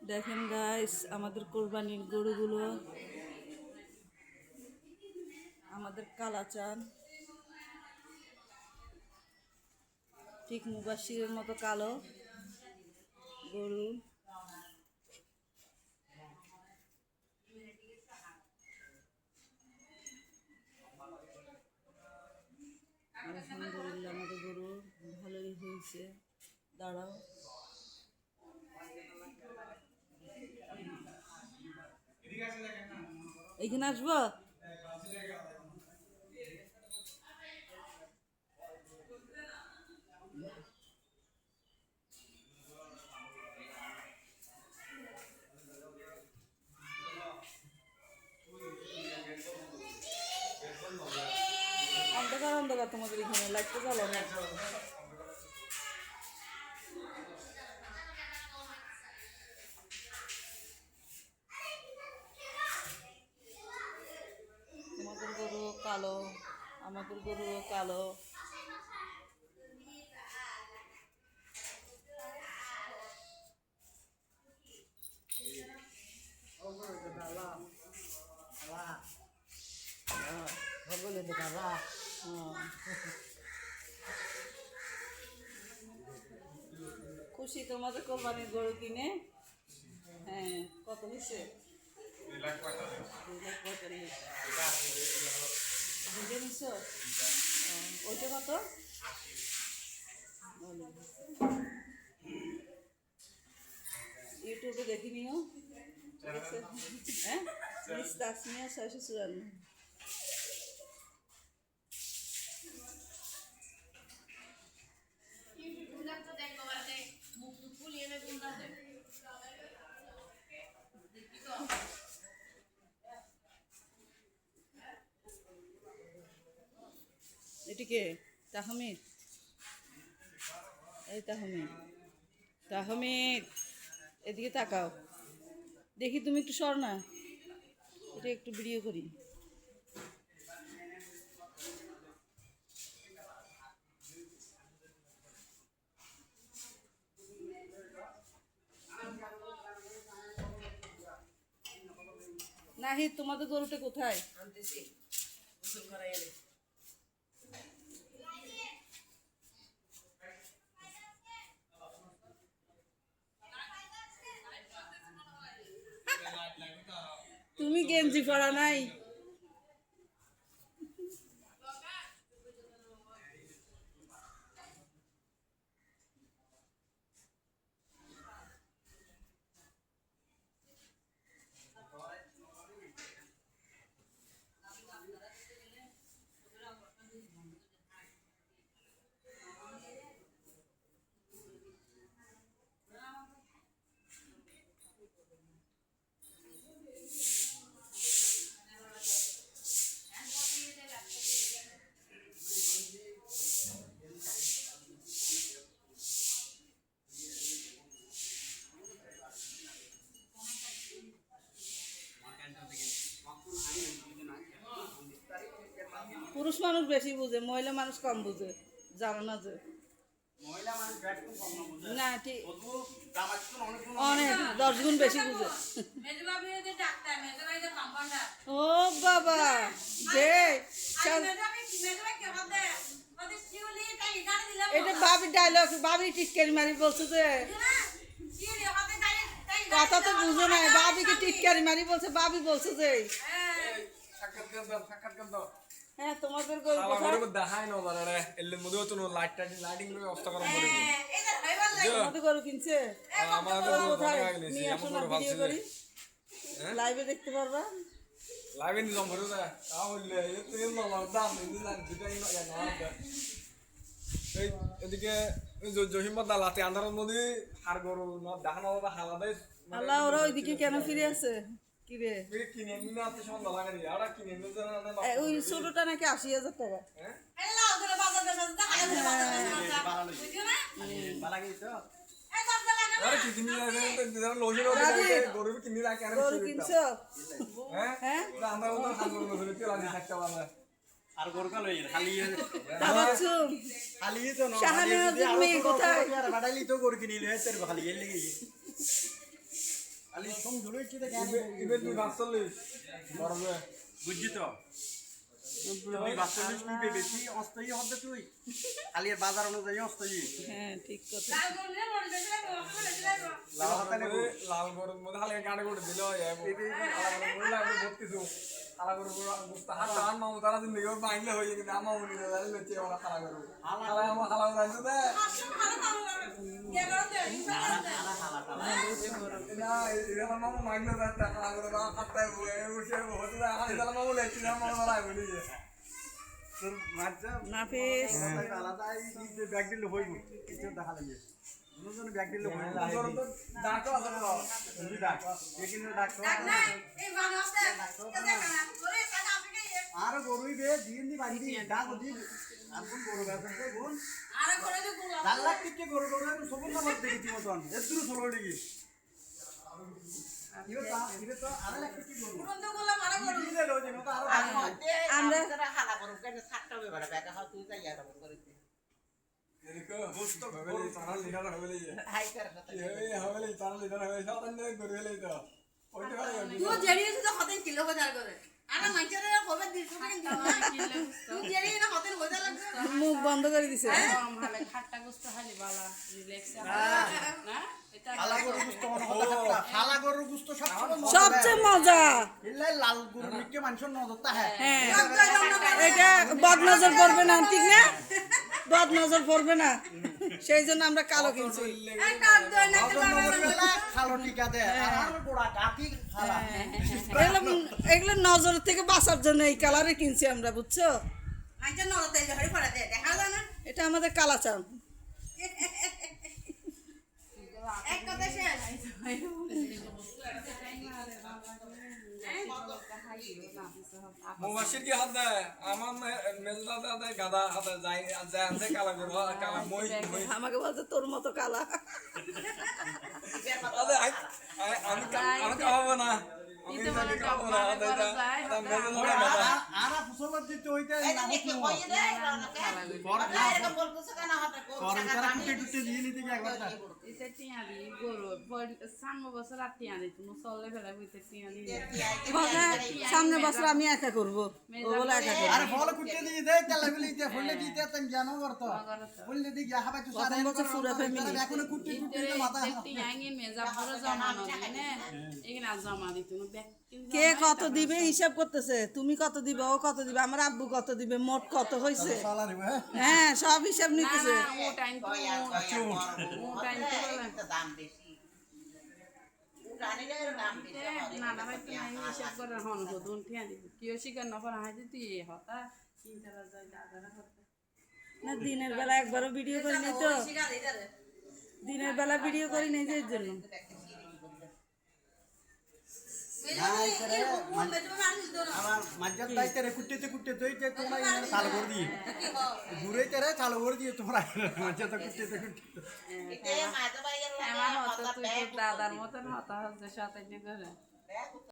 দেখেন গাইস, আমাদের কোরবানির গরুগুলো, আমাদের কালাচান ঠিক মুবাশিরের মতো কালো গরু। আলহামদুলিল্লাহ আমাদের গরু ভালোই হয়েছে। দাঁড়াও, এইখানে আসবো। অন্ধকার অন্ধকার তোমাদের এখানে, লাইট তো জ্বালো না। তোমাদের গরু কালো, আমাদের গরু কালো। খুশি তোমাদের কোরবানির গরু কিনে? হ্যাঁ, কত হয়েছে? 2,45,000। ওইটা কত? ইউটিউবে দেখে নিও। হ্যাঁ, তাসমিয়া 654। এটিকে তাহমিদ, এই তাহমিদ, তাহমিদ এদিকে তাকাও দেখি। তুমি একটু সর না, এটা একটু ভিডিও করি। নাহি, তোমাদের গরুটা কোথায়? তুমি গেঞ্জি পরা নাই? পুরুষ মানুষ বেশি বুঝে, মহিলা মানুষ কম বুঝে, জানো না যে? না ঠিক, অনেক 10 গুণ বেশি বুঝে। ও বাবা, যে এটা ভাবি ডায়লগ, ভাবি টিটকারি মারি বলছে যে কথা তো বুঝো না। ভাবি কি টিটকারি মারি বলছে? ভাবি বলছে যে হ্যাঁ তোমাদের গরু কোথায়? দেখাই না মানে এর মধ্যে তো লাইটিং ব্যবস্থা করা পড়ে। আমাদের গরু কিনছে? আমাদের কোথায় নিয়ে আসো না, ভিডিও করি, লাইভে দেখতে পারবা। লাইভে নি জম করে দা তাহলে এই তো না দাম নি না দুটাই না না। এই এদিকে জহিমত দালাতে আন্ধারের মধ্যে আর গরু না দেখানো হবে হালাদে। আল্লাহ, ওরা ওইদিকে কেন ফিরে আছে? কি রে, কিনে নিয়ে আসতে সময় লাগা নি আর কিনে নিয়ে জানা না। ওই ছোটটা নাকি 80,000 টাকা। হ্যাঁ আরে কি কিনে না লোহির গরু কিনে রাখে আর গরু কিনছো? হ্যাঁ আমরা ওটা খাবো না বলে চলা নি থাকতে পারবে। আর গরকা লই খালি তাবাচ্চুম খালি তো না শাহানাজের মেয়ে কোথায়? আর বাড়াইলি তো গর কিনি লই তোর খালি এর লাগি খালি সম ধুলই কি দেখ ইবে তুই বাসলিস বড়বে বুঝছি তো তুই বাচ্চালিস তুই বেশি অস্থায়ী হবে তুই খালি আর বাজার অনুযায়ী অস্থায়ী হ্যাঁ ঠিক কথা লাল গরুর মধ্যে হালকা গাড়ি করে দিল ভর্তিছু খালা গরু হাত টান মামু তারা জিন্দগি ওর বাংলা হয়ে কিন্তু আমার উনি লেছে ওরা খালা গরু খালা আমার খালা গরু আনছে দে না এটা মামু মাগলে যাচ্ছে খালা গরু কাটতে বসে হতে যায় হালি তালা মামু লেছে মামু লড়াই বলি তোর মাঝে নাফিস আলাদা এই ব্যাগ দিলে হইব কিছু দেখা লাগে নতুন ব্যাগ দিলে হইব ডাকো আছে না তুই ডাক এখানে ডাক আর গরুই বে দিন দি বাড়ি ডাক দি আর কোন গরু বেচে কোন ডাক লাখ টিকে গরু গরু সবন না মত দেখি মতন এদুর চলো লাগি ইবে তো আর লাখ টিকে গরু দিলে লই দিন তো আর আমরা এরকম গোস্ত হবে চারা লিডার হবে এই হবে চারা লিডার হবে সাধারণ গরু হলে তো ওইটা ভালো তুই জেরিয়ে তো হতেন কিলো বাজার করে আরে মাইচারে কবে দিছ তুই জেরিয়ে না হতেন বাজার লাগবে মুখ বন্ধ করে দিছে ভালো খাট্টা গোস্ত খালি বালা রিল্যাক্স না এটা খালা গরু গুস্ত মনে হতো খাট্টা খালা গরু গুস্ত সবচেয়ে মজা ইল্লাই লাল গরু মিকে মানুষের নজর তা হ্যাঁ এটা বদনজর পড়বে না ঠিক না বদনজর পড়বে না সেই জন্য আমরা কালো কিনছি একটা দই না খালো টিকা দে আর গোড়া কাটি খালা এগুলো নজর থেকে বাঁচার জন্য এই কালারে কিনছি আমরা বুঝছো মাইচার নরতে তেল হরি পড়া দে দেখা যায় না এটা আমাদের কালা চাল এক কথা শেষ মুবাশির কি হাত দেয় আমার মেজদা দেয় গাদা হাত যায় যায় আনছে কালা গরু কালা মই মই আমাকে বলছে তোর মতো কালা আরে আমি খাবো না আমি খাবো না মেজদা গাদা আরা ফুসলত দিতে হইতে না দেখে কইয়ে দে এরকম বলতেছ কেন হতে করমকারা কুটে কুটে দিয়ে নিতে কি একবার এটা টিয়া দি গরু সামনে বছর আর টিয়া দি তুমি চলে ফেলা হইতে টিয়া দি সামনে বছর আমি একা করবো ও বলে একা করবো আরে ফল কুটে দিয়ে দে তেলা বলি দে ফুললে দিতে তেন জানো করতো ফুললে দি গা হাবা তুই সারা বছর পুরো family। এখন কুটে কুটে মাথা টিয়া আইনি মেজা পুরো জমানো দিনে এখানে জমা দিত ব্যাগ কে কত দিবে হিসাব করতেছে তুমি কত দিবে ও কত দিবে আমার আব্বু কত দিবে মোট কত হয়েছে সালা রে হ্যাঁ সব হিসাব না নিতেছে না ও টাইম তো ও টাইম তো দাম বেশি উড়ানির দাম বেশি না না ভাই তুমি হিসাব করে হন হদুন টিয়া দি কিও শিকার না পড়া হয় তুই হতা চিন্তা যায় দাদা করতে না দিনের বেলা একবারও ভিডিও করি নাই তো দিনের বেলা ভিডিও করি নাই যে এর জন্য আমার মাজ্জাত দাইতে রে কুটতে কুটতে দইতে তোমরা এখানে চাল করে দিয়ে ঘুরে তেরে চাল করে দিয়ে তোমরা মাজ্জাত কুটতে কুটতে আমার হতো তুই দাদার মতন হতা হচ্ছে সাথে করে